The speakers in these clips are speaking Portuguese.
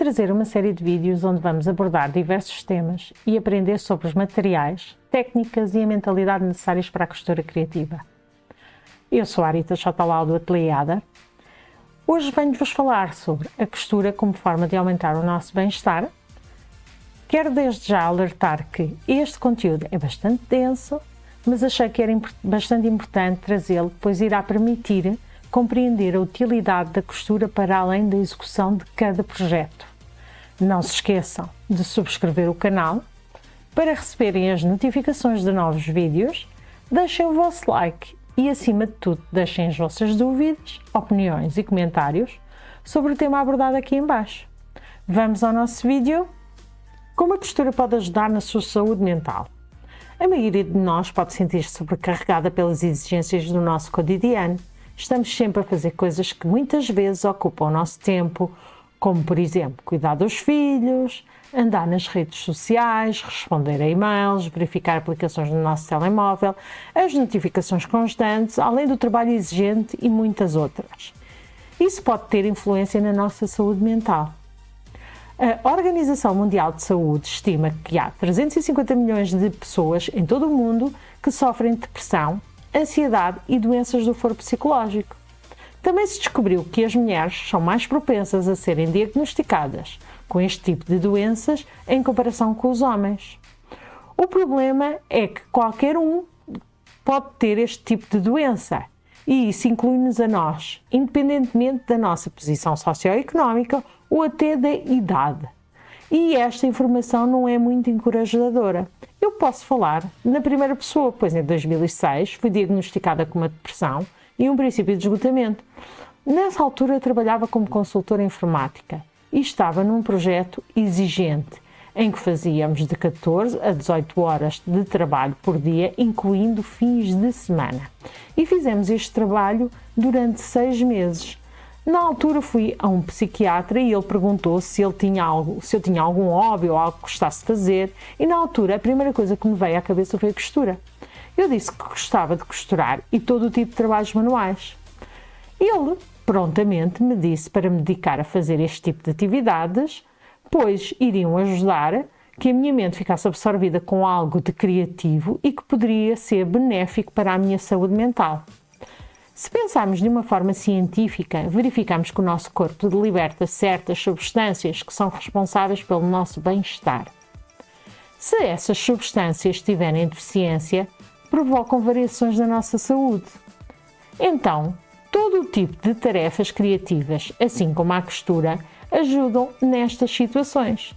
trazer uma série de vídeos onde vamos abordar diversos temas e aprender sobre os materiais, técnicas e a mentalidade necessárias para a costura criativa. Eu sou a Arita Chotalau do Ateliê Ada. Hoje venho-vos falar sobre a costura como forma de aumentar o nosso bem-estar. Quero desde já alertar que este conteúdo é bastante denso, mas achei que era bastante importante trazê-lo, pois irá permitir compreender a utilidade da costura para além da execução de cada projeto. Não se esqueçam de subscrever o canal para receberem as notificações de novos vídeos, deixem o vosso like e, acima de tudo, deixem as vossas dúvidas, opiniões e comentários sobre o tema abordado aqui em baixo. Vamos ao nosso vídeo. Como a costura pode ajudar na sua saúde mental? A maioria de nós pode sentir-se sobrecarregada pelas exigências do nosso cotidiano. Estamos sempre a fazer coisas que muitas vezes ocupam o nosso tempo, como, por exemplo, cuidar dos filhos, andar nas redes sociais, responder a e-mails, verificar aplicações no nosso telemóvel, as notificações constantes, além do trabalho exigente e muitas outras. Isso pode ter influência na nossa saúde mental. A Organização Mundial de Saúde estima que há 350 milhões de pessoas em todo o mundo que sofrem de depressão, ansiedade e doenças do foro psicológico. Também se descobriu que as mulheres são mais propensas a serem diagnosticadas com este tipo de doenças em comparação com os homens. O problema é que qualquer um pode ter este tipo de doença e isso inclui-nos a nós, independentemente da nossa posição socioeconómica ou até da idade. E esta informação não é muito encorajadora. Eu posso falar na primeira pessoa, pois em 2006 fui diagnosticada com uma depressão e um princípio de esgotamento. Nessa altura trabalhava como consultora informática e estava num projeto exigente, em que fazíamos de 14 a 18 horas de trabalho por dia, incluindo fins de semana. E fizemos este trabalho durante 6 meses. Na altura fui a um psiquiatra e ele perguntou se eu tinha algum hobby ou algo que gostasse de fazer, e na altura a primeira coisa que me veio à cabeça foi a costura. Eu disse que gostava de costurar e todo o tipo de trabalhos manuais. Ele prontamente me disse para me dedicar a fazer este tipo de atividades, pois iriam ajudar que a minha mente ficasse absorvida com algo de criativo e que poderia ser benéfico para a minha saúde mental. Se pensarmos de uma forma científica, verificamos que o nosso corpo liberta certas substâncias que são responsáveis pelo nosso bem-estar. Se essas substâncias estiverem em deficiência, provocam variações na nossa saúde. Então, todo o tipo de tarefas criativas, assim como a costura, ajudam nestas situações.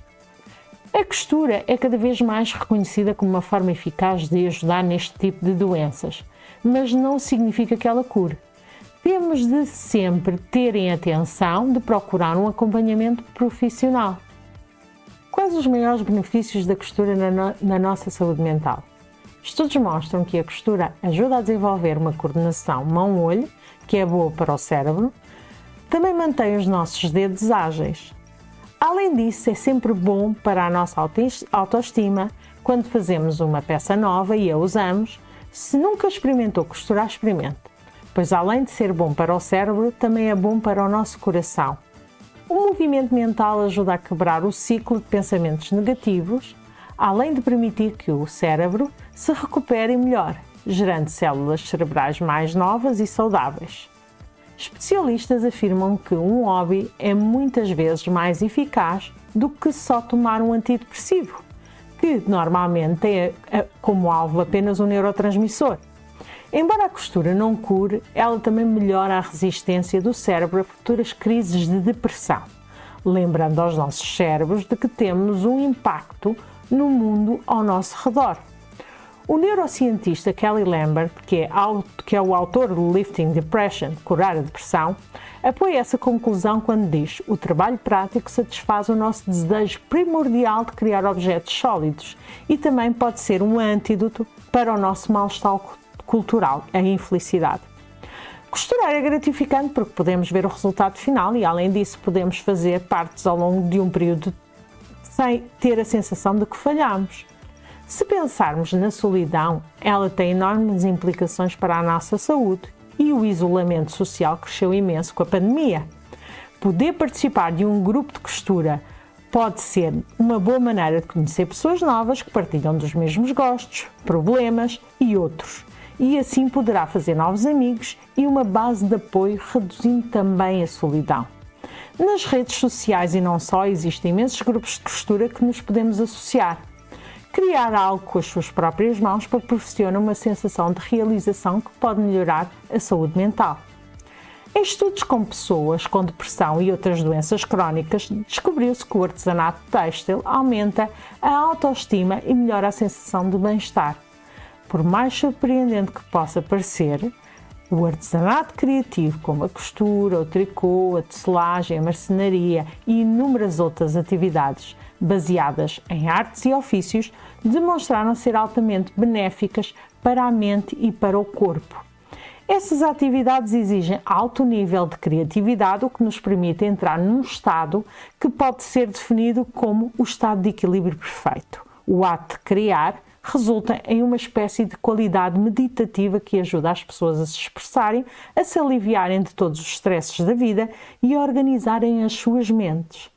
A costura é cada vez mais reconhecida como uma forma eficaz de ajudar neste tipo de doenças, mas não significa que ela cure. Temos de sempre terem atenção de procurar um acompanhamento profissional. Quais os maiores benefícios da costura na nossa saúde mental? Estudos mostram que a costura ajuda a desenvolver uma coordenação mão-olho, que é boa para o cérebro, também mantém os nossos dedos ágeis. Além disso, é sempre bom para a nossa autoestima quando fazemos uma peça nova e a usamos. Se nunca experimentou costurar, experimente, pois além de ser bom para o cérebro, também é bom para o nosso coração. O movimento mental ajuda a quebrar o ciclo de pensamentos negativos, além de permitir que o cérebro se recupere melhor, gerando células cerebrais mais novas e saudáveis. Especialistas afirmam que um hobby é muitas vezes mais eficaz do que só tomar um antidepressivo, que normalmente tem como alvo apenas um neurotransmissor. Embora a costura não cure, ela também melhora a resistência do cérebro a futuras crises de depressão, lembrando aos nossos cérebros de que temos um impacto no mundo ao nosso redor. O neurocientista Kelly Lambert, que é o autor do Lifting Depression, Curar a Depressão, apoia essa conclusão quando diz: o trabalho prático satisfaz o nosso desejo primordial de criar objetos sólidos e também pode ser um antídoto para o nosso mal-estar cultural, a infelicidade. Costurar é gratificante porque podemos ver o resultado final e, além disso, podemos fazer partes ao longo de um período sem ter a sensação de que falhamos. Se pensarmos na solidão, ela tem enormes implicações para a nossa saúde e o isolamento social cresceu imenso com a pandemia. Poder participar de um grupo de costura Pode ser uma boa maneira de conhecer pessoas novas que partilham dos mesmos gostos, problemas e outros. E assim poderá fazer novos amigos e uma base de apoio, reduzindo também a solidão. Nas redes sociais e não só, existem imensos grupos de costura que nos podemos associar. Criar algo com as suas próprias mãos proporciona uma sensação de realização que pode melhorar a saúde mental. Em estudos com pessoas com depressão e outras doenças crónicas, descobriu-se que o artesanato têxtil aumenta a autoestima e melhora a sensação de bem-estar. Por mais surpreendente que possa parecer, o artesanato criativo, como a costura, o tricô, a tecelagem, a marcenaria e inúmeras outras atividades baseadas em artes e ofícios, demonstraram ser altamente benéficas para a mente e para o corpo. Essas atividades exigem alto nível de criatividade, o que nos permite entrar num estado que pode ser definido como o estado de equilíbrio perfeito. O ato de criar resulta em uma espécie de qualidade meditativa que ajuda as pessoas a se expressarem, a se aliviarem de todos os stresses da vida e a organizarem as suas mentes.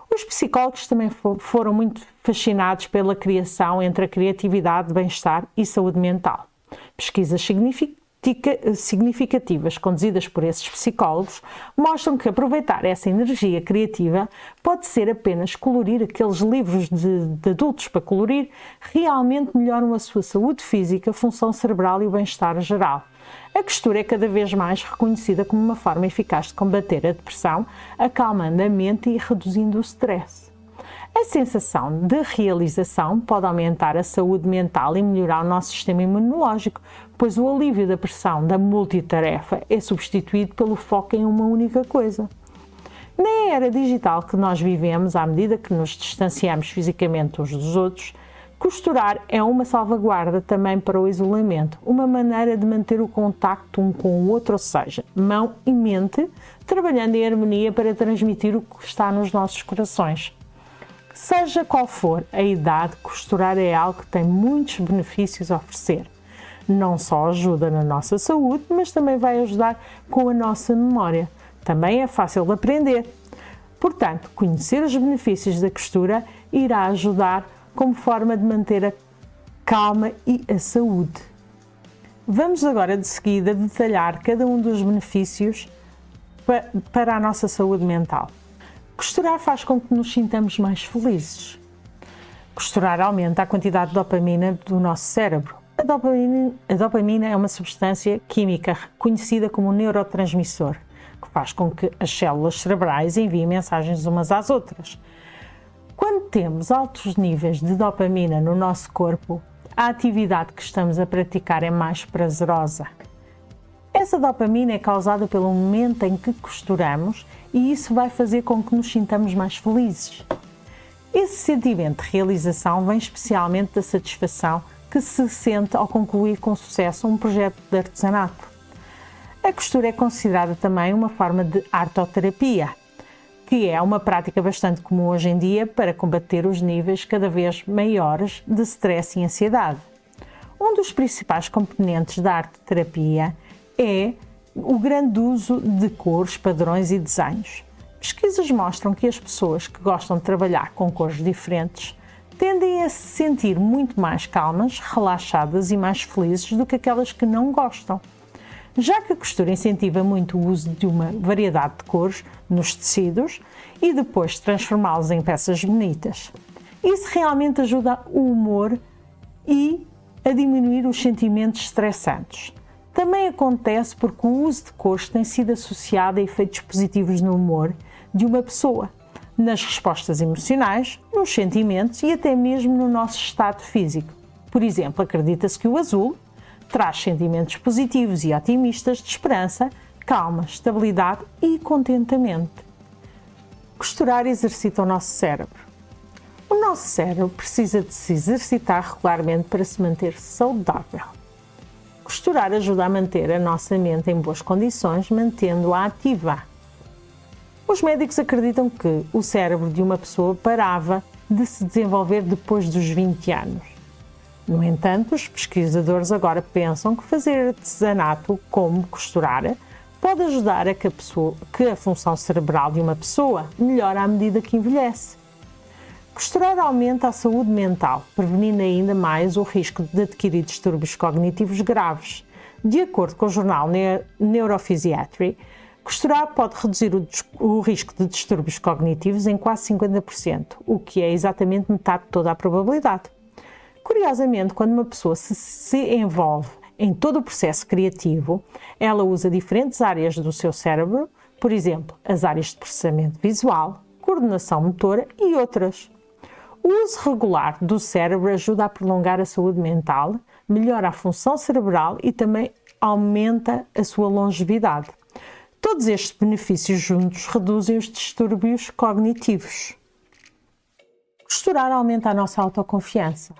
Os psicólogos também foram muito fascinados pela criação entre a criatividade, bem-estar e saúde mental. Pesquisas significativas conduzidas por esses psicólogos mostram que aproveitar essa energia criativa pode ser apenas colorir aqueles livros de adultos para colorir, realmente melhoram a sua saúde física, função cerebral e o bem-estar geral. A costura é cada vez mais reconhecida como uma forma eficaz de combater a depressão, acalmando a mente e reduzindo o stress. A sensação de realização pode aumentar a saúde mental e melhorar o nosso sistema imunológico, pois o alívio da pressão da multitarefa é substituído pelo foco em uma única coisa. Na era digital que nós vivemos, à medida que nos distanciamos fisicamente uns dos outros, costurar é uma salvaguarda também para o isolamento, uma maneira de manter o contacto um com o outro, ou seja, mão e mente, trabalhando em harmonia para transmitir o que está nos nossos corações. Seja qual for a idade, costurar é algo que tem muitos benefícios a oferecer. Não só ajuda na nossa saúde, mas também vai ajudar com a nossa memória. Também é fácil de aprender. Portanto, conhecer os benefícios da costura irá ajudar como forma de manter a calma e a saúde. Vamos agora de seguida detalhar cada um dos benefícios para a nossa saúde mental. Costurar faz com que nos sintamos mais felizes. Costurar aumenta a quantidade de dopamina do nosso cérebro. A dopamina é uma substância química conhecida como um neurotransmissor, que faz com que as células cerebrais enviem mensagens umas às outras. Quando temos altos níveis de dopamina no nosso corpo, a atividade que estamos a praticar é mais prazerosa. Essa dopamina é causada pelo momento em que costuramos e isso vai fazer com que nos sintamos mais felizes. Esse sentimento de realização vem especialmente da satisfação que se sente ao concluir com sucesso um projeto de artesanato. A costura é considerada também uma forma de artoterapia, que é uma prática bastante comum hoje em dia para combater os níveis cada vez maiores de stress e ansiedade. Um dos principais componentes da arteterapia é o grande uso de cores, padrões e desenhos. Pesquisas mostram que as pessoas que gostam de trabalhar com cores diferentes tendem a se sentir muito mais calmas, relaxadas e mais felizes do que aquelas que não gostam. Já que a costura incentiva muito o uso de uma variedade de cores nos tecidos e depois transformá-los em peças bonitas. Isso realmente ajuda o humor e a diminuir os sentimentos estressantes. Também acontece porque o uso de cores tem sido associado a efeitos positivos no humor de uma pessoa, nas respostas emocionais, nos sentimentos e até mesmo no nosso estado físico. Por exemplo, acredita-se que o azul traz sentimentos positivos e otimistas de esperança, calma, estabilidade e contentamento. Costurar exercita o nosso cérebro. O nosso cérebro precisa de se exercitar regularmente para se manter saudável. Costurar ajuda a manter a nossa mente em boas condições, mantendo-a ativa. Os médicos acreditam que o cérebro de uma pessoa parava de se desenvolver depois dos 20 anos. No entanto, os pesquisadores agora pensam que fazer artesanato, como costurar, pode ajudar a que a função cerebral de uma pessoa melhore à medida que envelhece. Costurar aumenta a saúde mental, prevenindo ainda mais o risco de adquirir distúrbios cognitivos graves. De acordo com o jornal Neurophysiatry, costurar pode reduzir o risco de distúrbios cognitivos em quase 50%, o que é exatamente metade de toda a probabilidade. Curiosamente, quando uma pessoa se envolve em todo o processo criativo, ela usa diferentes áreas do seu cérebro, por exemplo, as áreas de processamento visual, coordenação motora e outras. O uso regular do cérebro ajuda a prolongar a saúde mental, melhora a função cerebral e também aumenta a sua longevidade. Todos estes benefícios juntos reduzem os distúrbios cognitivos. Costurar aumenta a nossa autoconfiança.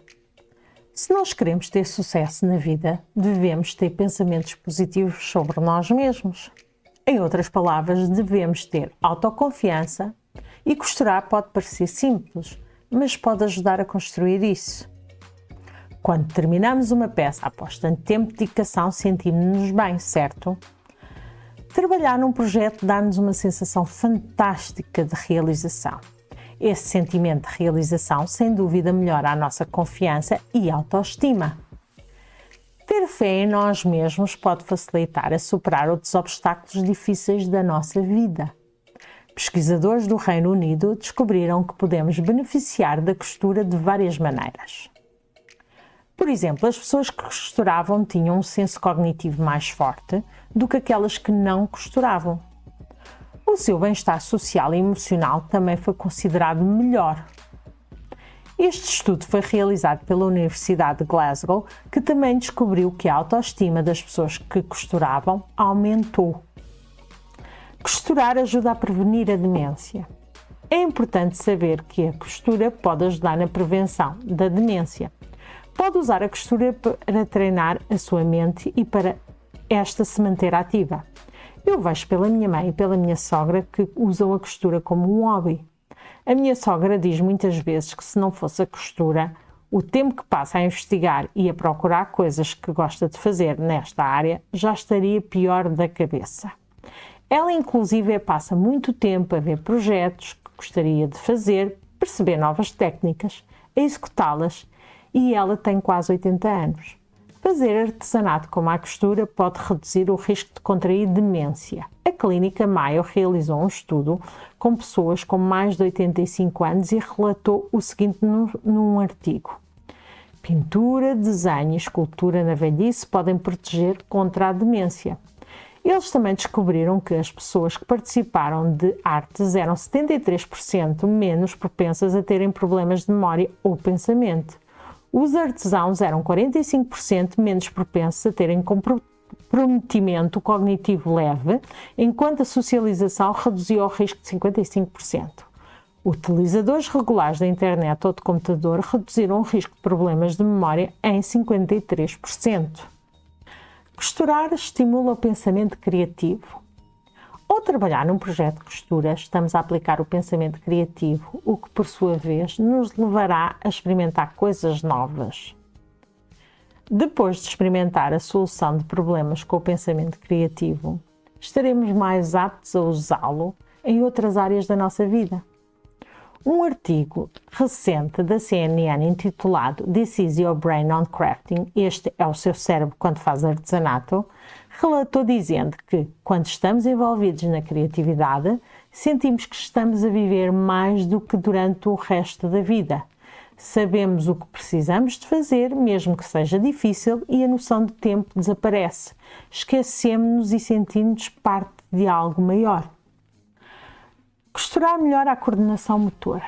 Se nós queremos ter sucesso na vida, devemos ter pensamentos positivos sobre nós mesmos. Em outras palavras, devemos ter autoconfiança e costurar pode parecer simples, mas pode ajudar a construir isso. Quando terminamos uma peça após tanto tempo de dedicação, sentimos-nos bem, certo? Trabalhar num projeto dá-nos uma sensação fantástica de realização. Esse sentimento de realização, sem dúvida, melhora a nossa confiança e autoestima. Ter fé em nós mesmos pode facilitar a superar outros obstáculos difíceis da nossa vida. Pesquisadores do Reino Unido descobriram que podemos beneficiar da costura de várias maneiras. Por exemplo, as pessoas que costuravam tinham um senso cognitivo mais forte do que aquelas que não costuravam. O seu bem-estar social e emocional também foi considerado melhor. Este estudo foi realizado pela Universidade de Glasgow, que também descobriu que a autoestima das pessoas que costuravam aumentou. Costurar ajuda a prevenir a demência. É importante saber que a costura pode ajudar na prevenção da demência. Pode usar a costura para treinar a sua mente e para esta se manter ativa. Eu vejo pela minha mãe e pela minha sogra que usam a costura como um hobby. A minha sogra diz muitas vezes que se não fosse a costura, o tempo que passa a investigar e a procurar coisas que gosta de fazer nesta área já estaria pior da cabeça. Ela inclusive passa muito tempo a ver projetos que gostaria de fazer, perceber novas técnicas, a executá-las, e ela tem quase 80 anos. Fazer artesanato como a costura pode reduzir o risco de contrair demência. A Clínica Mayo realizou um estudo com pessoas com mais de 85 anos e relatou o seguinte num artigo. Pintura, desenho e escultura na velhice podem proteger contra a demência. Eles também descobriram que as pessoas que participaram de artes eram 73% menos propensas a terem problemas de memória ou pensamento. Os artesãos eram 45% menos propensos a terem comprometimento cognitivo leve, enquanto a socialização reduziu o risco de 55%. Utilizadores regulares da internet ou de computador reduziram o risco de problemas de memória em 53%. Costurar estimula o pensamento criativo. Ao trabalhar num projeto de costura, estamos a aplicar o pensamento criativo, o que, por sua vez, nos levará a experimentar coisas novas. Depois de experimentar a solução de problemas com o pensamento criativo, estaremos mais aptos a usá-lo em outras áreas da nossa vida. Um artigo recente da CNN intitulado This is Your Brain on Crafting, este é o seu cérebro quando faz artesanato, relatou dizendo que, quando estamos envolvidos na criatividade, sentimos que estamos a viver mais do que durante o resto da vida. Sabemos o que precisamos de fazer, mesmo que seja difícil, e a noção de tempo desaparece. Esquecemos-nos e sentimos parte de algo maior. Costurar melhora a coordenação motora.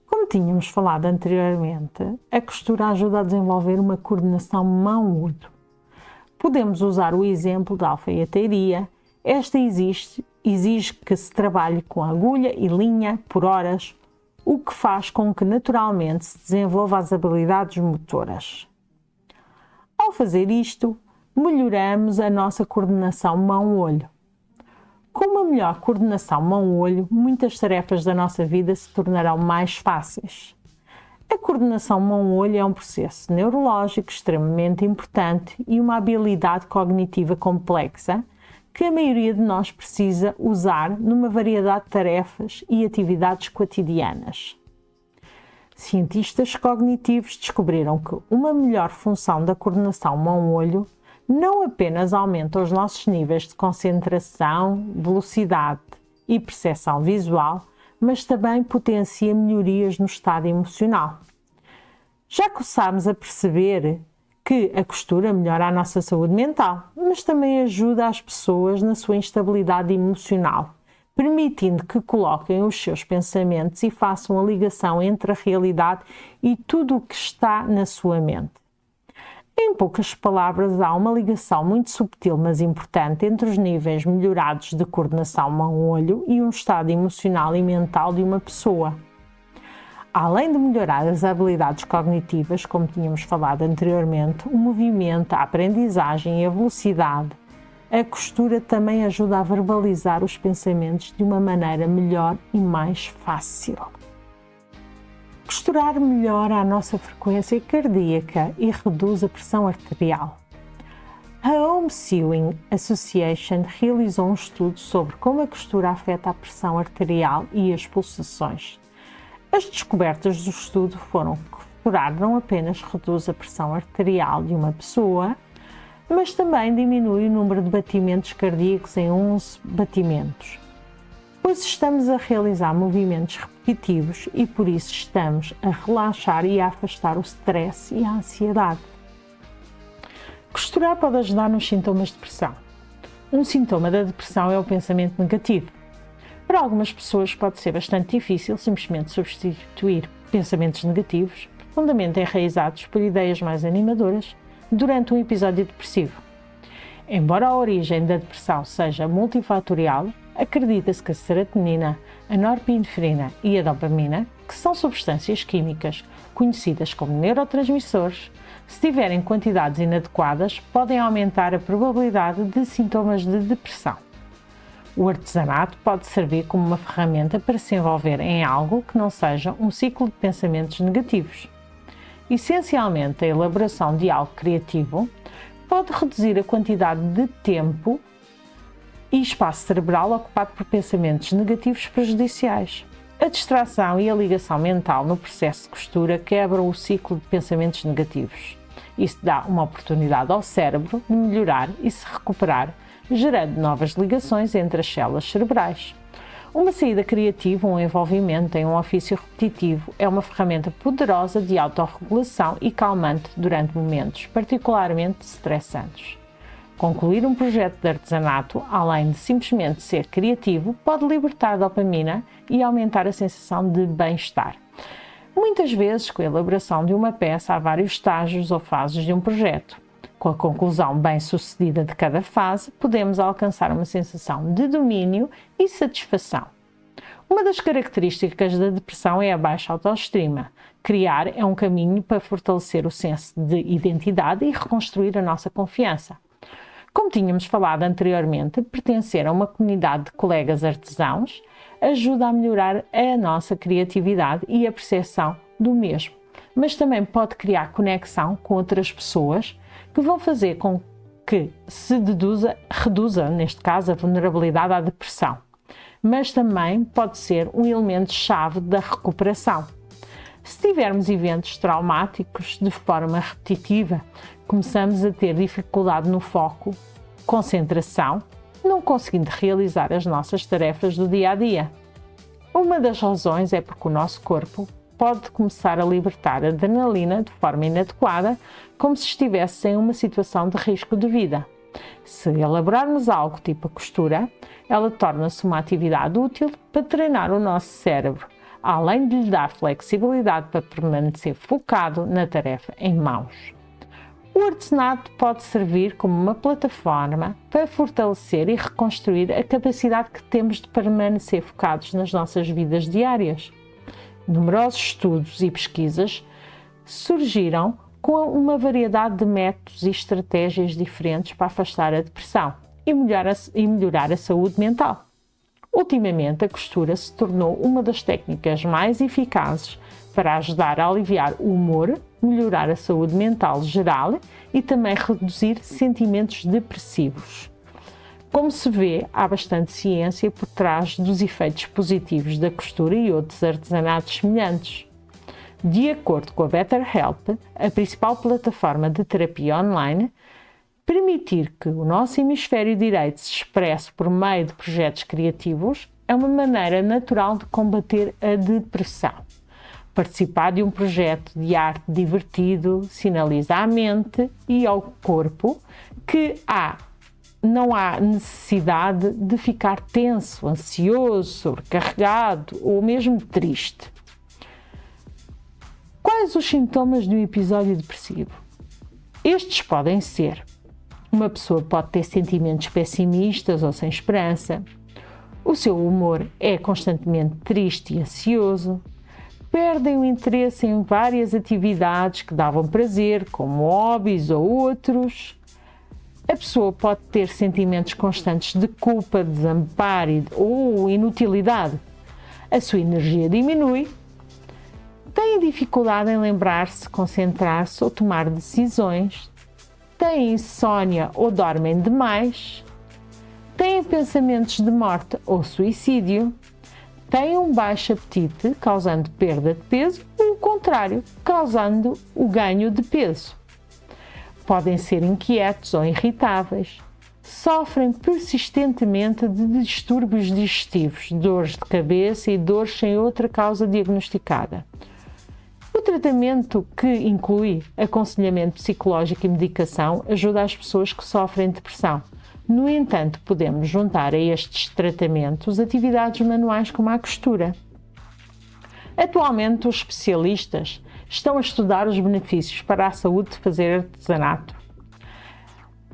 Como tínhamos falado anteriormente, a costura ajuda a desenvolver uma coordenação mão-olho. Podemos usar o exemplo da alfaiataria. Esta exige que se trabalhe com agulha e linha por horas, o que faz com que naturalmente se desenvolva as habilidades motoras. Ao fazer isto, melhoramos a nossa coordenação mão-olho. Com uma melhor coordenação mão-olho, muitas tarefas da nossa vida se tornarão mais fáceis. A coordenação mão-olho é um processo neurológico extremamente importante e uma habilidade cognitiva complexa que a maioria de nós precisa usar numa variedade de tarefas e atividades cotidianas. Cientistas cognitivos descobriram que uma melhor função da coordenação mão-olho não apenas aumenta os nossos níveis de concentração, velocidade e percepção visual, mas também potencia melhorias no estado emocional. Já começámos a perceber que a costura melhora a nossa saúde mental, mas também ajuda as pessoas na sua instabilidade emocional, permitindo que coloquem os seus pensamentos e façam a ligação entre a realidade e tudo o que está na sua mente. Em poucas palavras, há uma ligação muito subtil, mas importante, entre os níveis melhorados de coordenação mão-olho e um estado emocional e mental de uma pessoa. Além de melhorar as habilidades cognitivas, como tínhamos falado anteriormente, o movimento, a aprendizagem e a velocidade, a costura também ajuda a verbalizar os pensamentos de uma maneira melhor e mais fácil. Costurar melhora a nossa frequência cardíaca e reduz a pressão arterial. A Home Sewing Association realizou um estudo sobre como a costura afeta a pressão arterial e as pulsações. As descobertas do estudo foram que costurar não apenas reduz a pressão arterial de uma pessoa, mas também diminui o número de batimentos cardíacos em 11 batimentos, pois estamos a realizar movimentos repetitivos e por isso estamos a relaxar e a afastar o stress e a ansiedade. Costurar pode ajudar nos sintomas de depressão. Um sintoma da depressão é o pensamento negativo. Para algumas pessoas pode ser bastante difícil simplesmente substituir pensamentos negativos, profundamente enraizados por ideias mais animadoras, durante um episódio depressivo. Embora a origem da depressão seja multifatorial, acredita-se que a serotonina, a norepinefrina e a dopamina, que são substâncias químicas conhecidas como neurotransmissores, se tiverem quantidades inadequadas, podem aumentar a probabilidade de sintomas de depressão. O artesanato pode servir como uma ferramenta para se envolver em algo que não seja um ciclo de pensamentos negativos. Essencialmente, a elaboração de algo criativo pode reduzir a quantidade de tempo e espaço cerebral ocupado por pensamentos negativos prejudiciais. A distração e a ligação mental no processo de costura quebram o ciclo de pensamentos negativos. Isso dá uma oportunidade ao cérebro de melhorar e se recuperar, gerando novas ligações entre as células cerebrais. Uma saída criativa, um envolvimento em um ofício repetitivo, é uma ferramenta poderosa de autorregulação e calmante durante momentos particularmente estressantes. Concluir um projeto de artesanato, além de simplesmente ser criativo, pode libertar dopamina e aumentar a sensação de bem-estar. Muitas vezes, com a elaboração de uma peça, há vários estágios ou fases de um projeto. Com a conclusão bem-sucedida de cada fase, podemos alcançar uma sensação de domínio e satisfação. Uma das características da depressão é a baixa autoestima. Criar é um caminho para fortalecer o senso de identidade e reconstruir a nossa confiança. Como tínhamos falado anteriormente, pertencer a uma comunidade de colegas artesãos ajuda a melhorar a nossa criatividade e a percepção do mesmo, mas também pode criar conexão com outras pessoas que vão fazer com que se reduza, neste caso, a vulnerabilidade à depressão, mas também pode ser um elemento-chave da recuperação. Se tivermos eventos traumáticos de forma repetitiva, começamos a ter dificuldade no foco, concentração, não conseguindo realizar as nossas tarefas do dia a dia. Uma das razões é porque o nosso corpo pode começar a libertar adrenalina de forma inadequada, como se estivesse em uma situação de risco de vida. Se elaborarmos algo tipo a costura, ela torna-se uma atividade útil para treinar o nosso cérebro, além de lhe dar flexibilidade para permanecer focado na tarefa em mãos. O artesanato pode servir como uma plataforma para fortalecer e reconstruir a capacidade que temos de permanecer focados nas nossas vidas diárias. Numerosos estudos e pesquisas surgiram com uma variedade de métodos e estratégias diferentes para afastar a depressão e melhorar a saúde mental. Ultimamente, a costura se tornou uma das técnicas mais eficazes para ajudar a aliviar o humor, melhorar a saúde mental geral e também reduzir sentimentos depressivos. Como se vê, há bastante ciência por trás dos efeitos positivos da costura e outros artesanatos semelhantes. De acordo com a BetterHelp, a principal plataforma de terapia online, permitir que o nosso hemisfério direito se expresse por meio de projetos criativos é uma maneira natural de combater a depressão. Participar de um projeto de arte divertido sinaliza à mente e ao corpo que não há necessidade de ficar tenso, ansioso, sobrecarregado ou mesmo triste. Quais os sintomas de um episódio depressivo? Estes podem ser: uma pessoa pode ter sentimentos pessimistas ou sem esperança, o seu humor é constantemente triste e ansioso, perdem o interesse em várias atividades que davam prazer, como hobbies ou outros. A pessoa pode ter sentimentos constantes de culpa, desamparo ou inutilidade. A sua energia diminui. Têm dificuldade em lembrar-se, concentrar-se ou tomar decisões. Têm insónia ou dormem demais. Têm pensamentos de morte ou suicídio. Têm um baixo apetite, causando perda de peso, ou o contrário, causando o ganho de peso. Podem ser inquietos ou irritáveis. Sofrem persistentemente de distúrbios digestivos, dores de cabeça e dores sem outra causa diagnosticada. O tratamento, que inclui aconselhamento psicológico e medicação, ajuda as pessoas que sofrem depressão. No entanto, podemos juntar a estes tratamentos atividades manuais como a costura. Atualmente, os especialistas estão a estudar os benefícios para a saúde de fazer artesanato.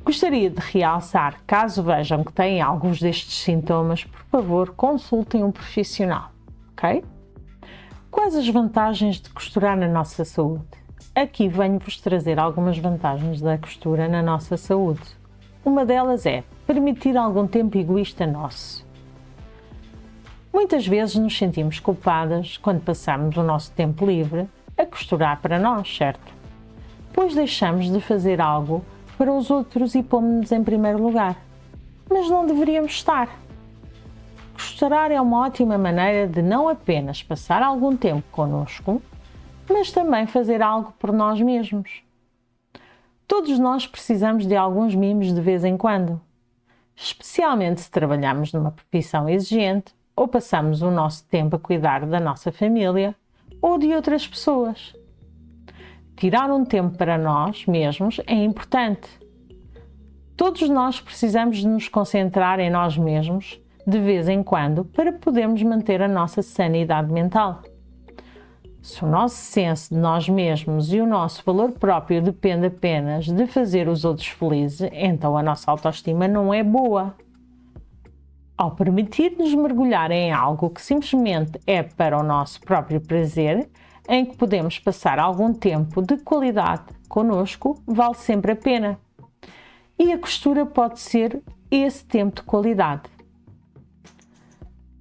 Gostaria de realçar, caso vejam que têm alguns destes sintomas, por favor, consultem um profissional, ok? Quais as vantagens de costurar na nossa saúde? Aqui venho-vos trazer algumas vantagens da costura na nossa saúde. Uma delas é permitir algum tempo egoísta nosso. Muitas vezes nos sentimos culpadas quando passamos o nosso tempo livre a costurar para nós, certo? Pois deixamos de fazer algo para os outros e pomos-nos em primeiro lugar. Mas não deveríamos estar. Costurar é uma ótima maneira de não apenas passar algum tempo connosco, mas também fazer algo por nós mesmos. Todos nós precisamos de alguns mimos de vez em quando, especialmente se trabalhamos numa profissão exigente ou passamos o nosso tempo a cuidar da nossa família ou de outras pessoas. Tirar um tempo para nós mesmos é importante. Todos nós precisamos de nos concentrar em nós mesmos de vez em quando para podermos manter a nossa sanidade mental. Se o nosso senso de nós mesmos e o nosso valor próprio depende apenas de fazer os outros felizes, então a nossa autoestima não é boa. Ao permitir-nos mergulhar em algo que simplesmente é para o nosso próprio prazer, em que podemos passar algum tempo de qualidade connosco, vale sempre a pena. E a costura pode ser esse tempo de qualidade.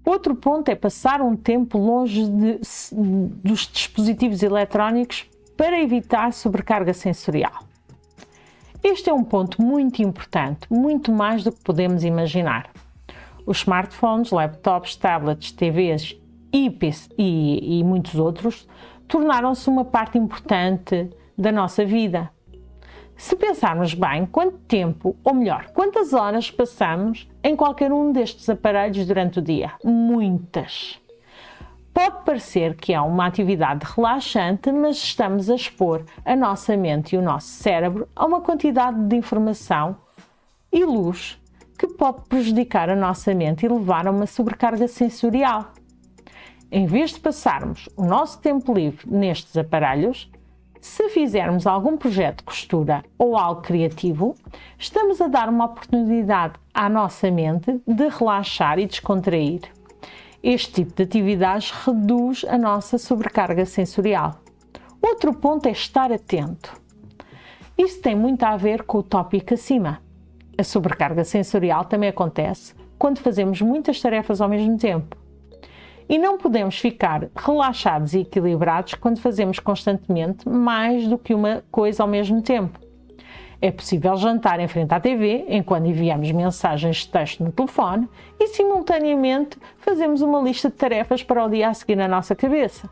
Outro ponto é passar um tempo longe dos dispositivos eletrónicos para evitar sobrecarga sensorial. Este é um ponto muito importante, muito mais do que podemos imaginar. Os smartphones, laptops, tablets, TVs e muitos outros tornaram-se uma parte importante da nossa vida. Se pensarmos bem, quanto tempo, ou melhor, quantas horas passamos em qualquer um destes aparelhos durante o dia? Muitas! Pode parecer que é uma atividade relaxante, mas estamos a expor a nossa mente e o nosso cérebro a uma quantidade de informação e luz que pode prejudicar a nossa mente e levar a uma sobrecarga sensorial. Em vez de passarmos o nosso tempo livre nestes aparelhos, se fizermos algum projeto de costura ou algo criativo, estamos a dar uma oportunidade à nossa mente de relaxar e descontrair. Este tipo de atividades reduz a nossa sobrecarga sensorial. Outro ponto é estar atento. Isso tem muito a ver com o tópico acima. A sobrecarga sensorial também acontece quando fazemos muitas tarefas ao mesmo tempo. E não podemos ficar relaxados e equilibrados quando fazemos constantemente mais do que uma coisa ao mesmo tempo. É possível jantar em frente à TV enquanto enviamos mensagens de texto no telefone e simultaneamente fazemos uma lista de tarefas para o dia a seguir na nossa cabeça.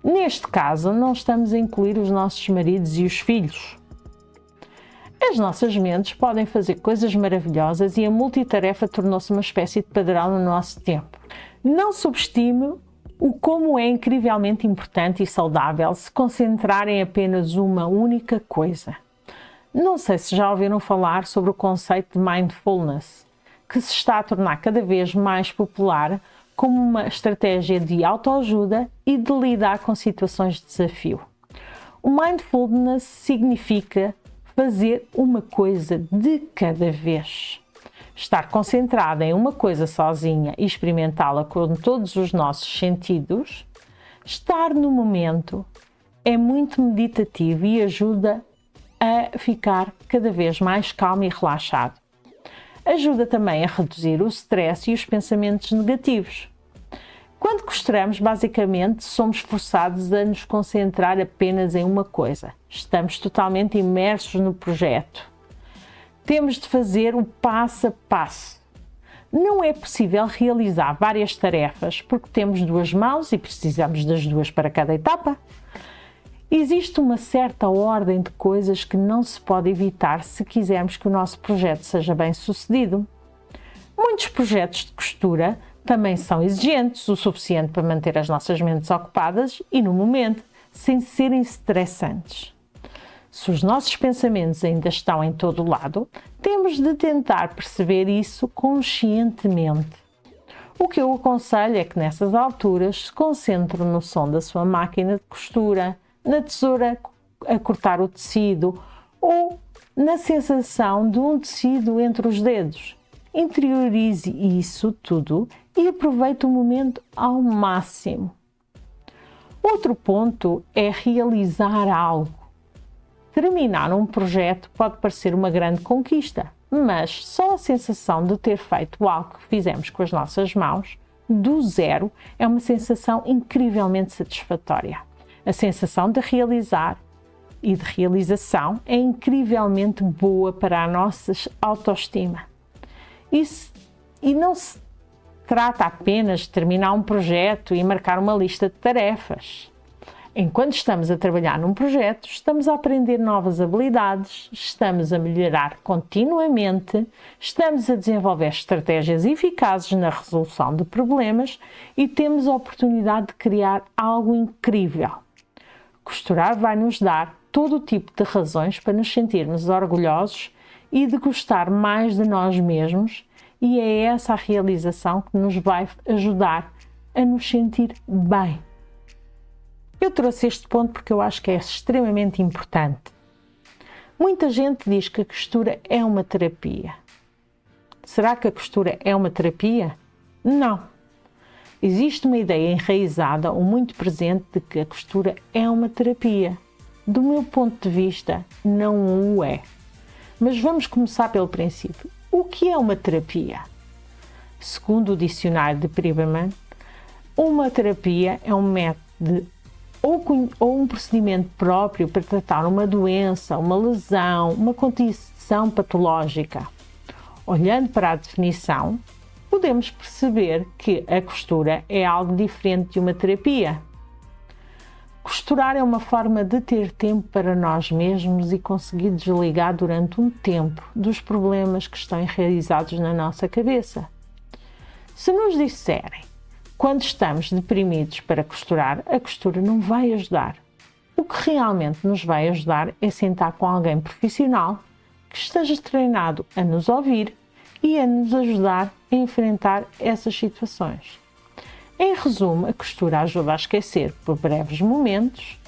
Neste caso, não estamos a incluir os nossos maridos e os filhos. As nossas mentes podem fazer coisas maravilhosas e a multitarefa tornou-se uma espécie de padrão no nosso tempo. Não subestime o como é incrivelmente importante e saudável se concentrar em apenas uma única coisa. Não sei se já ouviram falar sobre o conceito de mindfulness, que se está a tornar cada vez mais popular como uma estratégia de autoajuda e de lidar com situações de desafio. O mindfulness significa fazer uma coisa de cada vez. Estar concentrada em uma coisa sozinha e experimentá-la com todos os nossos sentidos, estar no momento, é muito meditativo e ajuda a ficar cada vez mais calmo e relaxado. Ajuda também a reduzir o stress e os pensamentos negativos. Quando costuramos, basicamente, somos forçados a nos concentrar apenas em uma coisa. Estamos totalmente imersos no projeto. Temos de fazer o passo a passo. Não é possível realizar várias tarefas porque temos duas mãos e precisamos das duas para cada etapa. Existe uma certa ordem de coisas que não se pode evitar se quisermos que o nosso projeto seja bem sucedido. Muitos projetos de costura também são exigentes o suficiente para manter as nossas mentes ocupadas e no momento, sem serem estressantes. Se os nossos pensamentos ainda estão em todo o lado, temos de tentar perceber isso conscientemente. O que eu aconselho é que nessas alturas se concentre no som da sua máquina de costura, na tesoura a cortar o tecido ou na sensação de um tecido entre os dedos. Interiorize isso tudo e aproveite o momento ao máximo. Outro ponto é realizar algo. Terminar um projeto pode parecer uma grande conquista, mas só a sensação de ter feito algo que fizemos com as nossas mãos, do zero, é uma sensação incrivelmente satisfatória. A sensação de realizar e de realização é incrivelmente boa para a nossa autoestima. E não se trata apenas de terminar um projeto e marcar uma lista de tarefas. Enquanto estamos a trabalhar num projeto, estamos a aprender novas habilidades, estamos a melhorar continuamente, estamos a desenvolver estratégias eficazes na resolução de problemas e temos a oportunidade de criar algo incrível. Costurar vai nos dar todo o tipo de razões para nos sentirmos orgulhosos e de gostar mais de nós mesmos, e é essa a realização que nos vai ajudar a nos sentir bem. Eu trouxe este ponto porque eu acho que é extremamente importante. Muita gente diz que a costura é uma terapia. Será que a costura é uma terapia? Não. Existe uma ideia enraizada ou muito presente de que a costura é uma terapia. Do meu ponto de vista, não o é. Mas vamos começar pelo princípio. O que é uma terapia? Segundo o dicionário de Priberman, uma terapia é um método ou um procedimento próprio para tratar uma doença, uma lesão, uma condição patológica. Olhando para a definição, podemos perceber que a costura é algo diferente de uma terapia. Costurar é uma forma de ter tempo para nós mesmos e conseguir desligar durante um tempo dos problemas que estão enraizados na nossa cabeça. Se nos disserem, quando estamos deprimidos para costurar, a costura não vai ajudar. O que realmente nos vai ajudar é sentar com alguém profissional que esteja treinado a nos ouvir e a nos ajudar a enfrentar essas situações. Em resumo, a costura ajuda a esquecer por breves momentos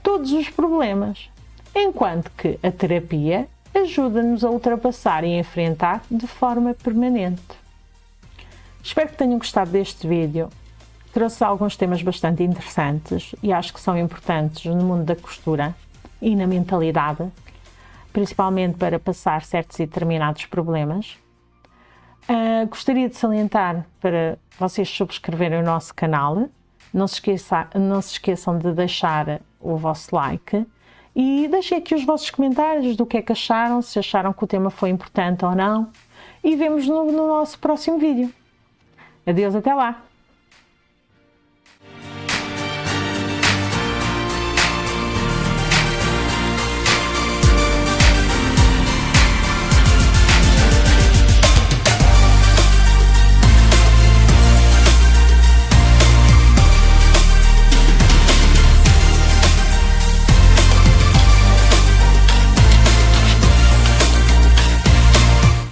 todos os problemas, enquanto que a terapia ajuda-nos a ultrapassar e enfrentar de forma permanente. Espero que tenham gostado deste vídeo. Trouxe alguns temas bastante interessantes e acho que são importantes no mundo da costura e na mentalidade, principalmente para passar certos e determinados problemas. Gostaria de salientar para vocês subscreverem o nosso canal. Não se esqueçam de deixar o vosso like e deixem aqui os vossos comentários do que é que acharam, se acharam que o tema foi importante ou não. E vemos-nos no nosso próximo vídeo. Adeus, até lá!